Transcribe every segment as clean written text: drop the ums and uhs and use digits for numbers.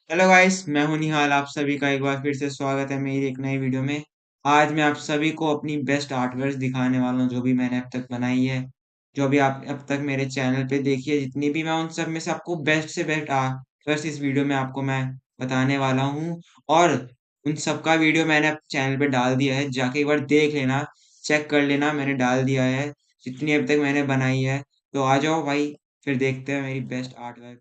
Hello guys, मैं हूं निहाल। आप सभी का एक बार फिर से स्वागत है मेरी एक नई वीडियो में। आज मैं आप सभी को अपनी बेस्ट आर्टवर्क्स दिखाने वाला हूं जो भी मैंने अब तक बनाई है। जो भी आप अब तक मेरे चैनल पे देखी है जितनी भी, मैं उन सब में से आपको बेस्ट से बेस्ट आर्टवर्क्स इस वीडियो में आपको मैं बताने वाला हूँ। और उन सब का वीडियो मैंने अपने चैनल पे डाल दिया है, जाके एक बार देख लेना, चेक कर लेना, मैंने डाल दिया है जितनी अब तक मैंने बनाई है। तो आ जाओ भाई, फिर देखते हैं मेरी बेस्ट आर्टवर्क।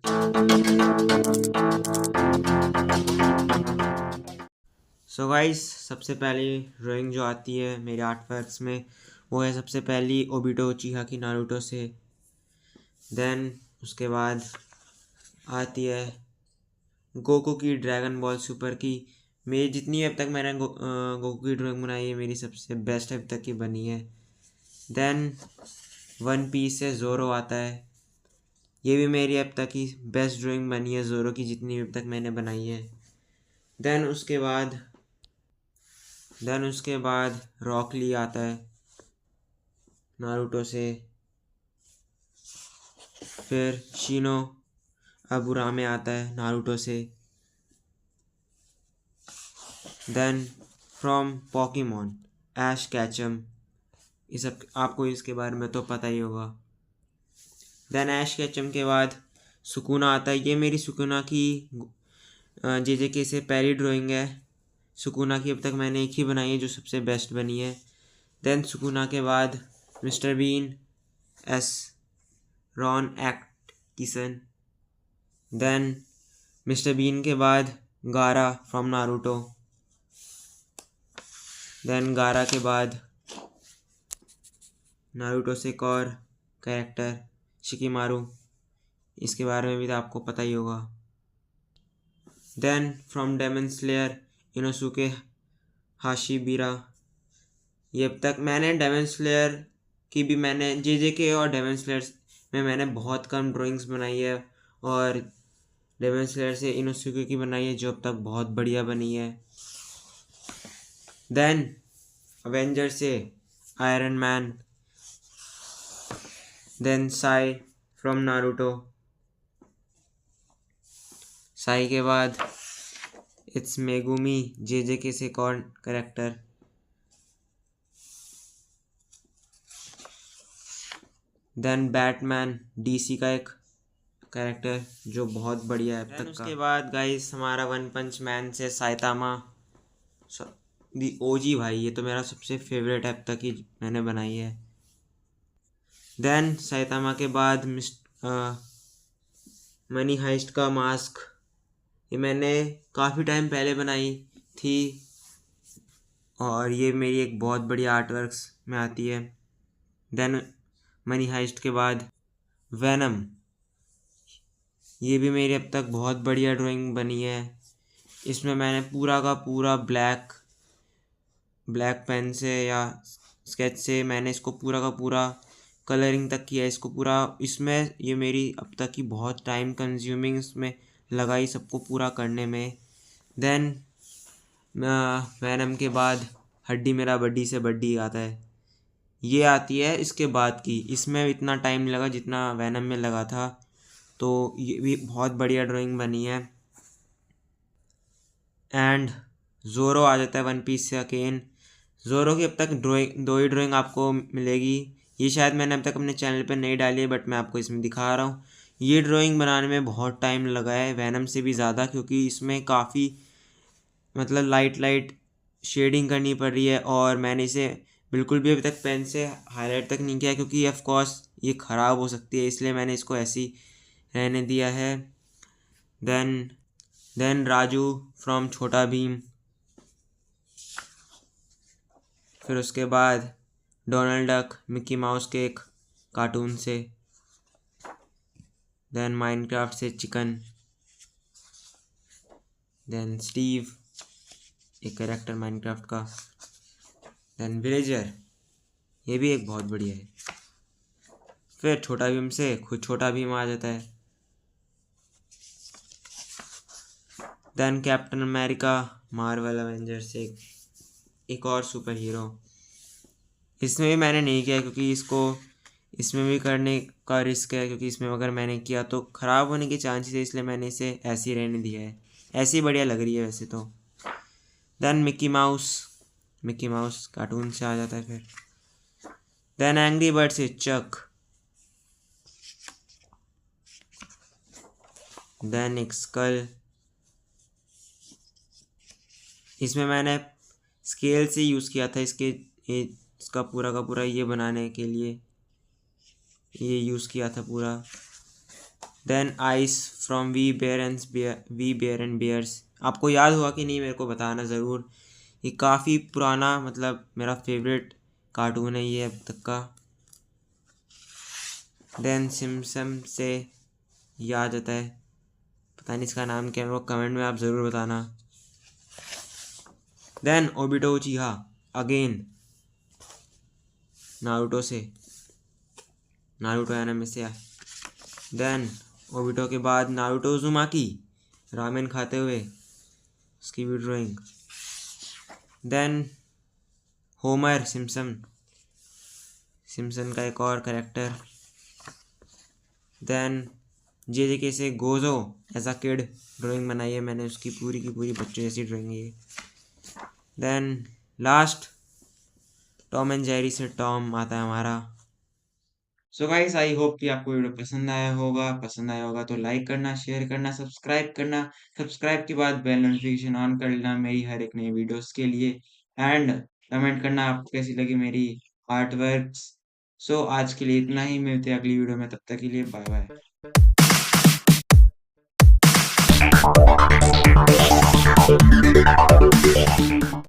सो गाइस, सबसे पहली ड्राइंग जो आती है मेरे आर्ट वर्क्स में वो है सबसे पहली ओबिटो उचिहा की नारुतो से। देन उसके बाद आती है गोकू की ड्रैगन बॉल सुपर की। मेरी जितनी अब तक मैंने गोकू की ड्राइंग बनाई है मेरी सबसे बेस्ट अब तक की बनी है। देन वन पीस से ज़ोरो आता है, ये भी मेरी अब तक की बेस्ट ड्राइंग बनी है ज़ोरो की जितनी अब तक मैंने बनाई है। देन उसके बाद रॉक ली आता है नारुतो से। फिर शिनो अबुरामे आता है नारुतो से। देन फ्रॉम पॉकीमोन ऐश कैचम, ये सब आपको इसके बारे में तो पता ही होगा। देन ऐश कैचम के बाद सुकुना आता है, ये मेरी सुकुना की जे से पहली ड्राइंग है। सुकुना की अब तक मैंने एक ही बनाई है जो सबसे बेस्ट बनी है। देन सुकुना के बाद मिस्टर बीन एस रॉन एक्ट किसन। देन मिस्टर बीन के बाद गारा फ्रॉम नारुतो। देन गारा के बाद नारुतो से एक और कैरेक्टर शिकिमारू, इसके बारे में भी तो आपको पता ही होगा। Then from Demon Slayer Inosuke Hashibira, ये अब तक मैंने डेमन स्लेयर की भी मैंने के और डेमन स्लेयर में मैंने बहुत कम ड्राइंग्स बनाई है, और डेमन स्लेयर से इनोसुके की बनाई है जो अब तक बहुत बढ़िया बनी है। देन अवेंजर से Iron Man. Then Sai from Naruto. Sai के बाद इट्स मेगुमी के से कौन करेक्टर। देन बैटमैन डीसी का एक कैरेक्टर जो बहुत बढ़िया है अब तक का। उसके बाद गाइस हमारा वन पंच मैन से साइतामा दी ओजी, भाई ये तो मेरा सबसे फेवरेट है अब तक की मैंने बनाई है। देन साइतामा के बाद मनी हाइस्ट का मास्क, ये मैंने काफ़ी टाइम पहले बनाई थी और ये मेरी एक बहुत बढ़िया आर्टवर्क्स में आती है। देन मनी हाइस्ट के बाद वैनम, ये भी मेरी अब तक बहुत बढ़िया ड्राइंग बनी है। इसमें मैंने पूरा का पूरा ब्लैक पेन से या स्केच से मैंने इसको पूरा का पूरा कलरिंग तक किया इसको पूरा। इसमें ये मेरी अब तक की बहुत टाइम कंज्यूमिंग इसमें लगाई सबको पूरा करने में। देन वैनम के बाद हड्डी मेरा बड्डी से बड्डी आता है, ये आती है इसके बाद की। इसमें इतना टाइम नहीं लगा जितना वैनम में लगा था, तो ये भी बहुत बढ़िया ड्राइंग बनी है। एंड ज़ोरो आ जाता है वन पीस से अकेन। ज़ोरो की अब तक दो ही ड्राइंग आपको मिलेगी, ये शायद मैंने अब तक अपने चैनल पर नहीं डाली है बट मैं आपको इसमें दिखा रहा हूँ। ये ड्राइंग बनाने में बहुत टाइम लगा है, वैनम से भी ज़्यादा, क्योंकि इसमें काफ़ी मतलब लाइट शेडिंग करनी पड़ रही है और मैंने इसे बिल्कुल भी अभी तक पेन से हाईलाइट तक नहीं किया क्योंकि ऑफ कोर्स ये ख़राब हो सकती है, इसलिए मैंने इसको ऐसे ही रहने दिया है। देन राजू फ्रॉम छोटा भीम। फिर उसके बाद डोनाल्ड डक मिक्की माउस के एक कार्टून से। देन माइनक्राफ्ट से चिकन। देन स्टीव, एक कैरेक्टर माइनक्राफ्ट का। देन विलेजर, ये भी एक बहुत बढ़िया है। फिर छोटा भीम से खुद छोटा भीम आ जाता है। Then Captain America Marvel Avenger से एक और सुपर हीरो। इसमें भी मैंने नहीं किया क्योंकि इसमें भी करने का रिस्क है, क्योंकि इसमें अगर मैंने किया तो ख़राब होने के चांसेस है, इसलिए मैंने इसे ऐसे ही रहने दिया है। ऐसी बढ़िया लग रही है वैसे तो। देन मिक्की माउस कार्टून से आ जाता है फिर। देन एंग्री बर्ड से चक। देन एक स्कल, इसमें मैंने स्केल से यूज़ किया था इसका पूरा का पूरा ये बनाने के लिए, ये यूज़ किया था पूरा। Then Ice from we bare and bears. आपको याद हुआ कि नहीं मेरे को बताना ज़रूर, ये काफ़ी पुराना मतलब मेरा फेवरेट कार्टून है ये अब तक का। देन सिम्पसन से याद आता है, पता नहीं इसका नाम क्या है, मेरे को कमेंट में आप ज़रूर बताना। Then Obito Uchiha again, Naruto anime से। देन ओबिटो के बाद नारुतो उज़ुमाकी रामेन खाते हुए, उसकी भी ड्राइंग। देन होमर सिम्पसन का एक और करेक्टर। देन JJK से Gojo as a kid drawing बनाई है मैंने, उसकी पूरी की पूरी बच्चे जैसी ड्राइंग है। Then last Tom and Jerry से टॉम आता है हमारा। सो गाइस आई होप कि आपको वीडियो पसंद आया होगा तो लाइक करना, शेयर करना, सब्सक्राइब करना। सब्सक्राइब के बाद बेल नोटिफिकेशन ऑन कर लेना मेरी हर एक नई वीडियोस के लिए। एंड कमेंट करना आपको कैसी लगी मेरी आर्ट वर्क्स। सो आज के लिए इतना ही, मिलते हैं अगली वीडियो में, तब तक के लिए बाय बाय।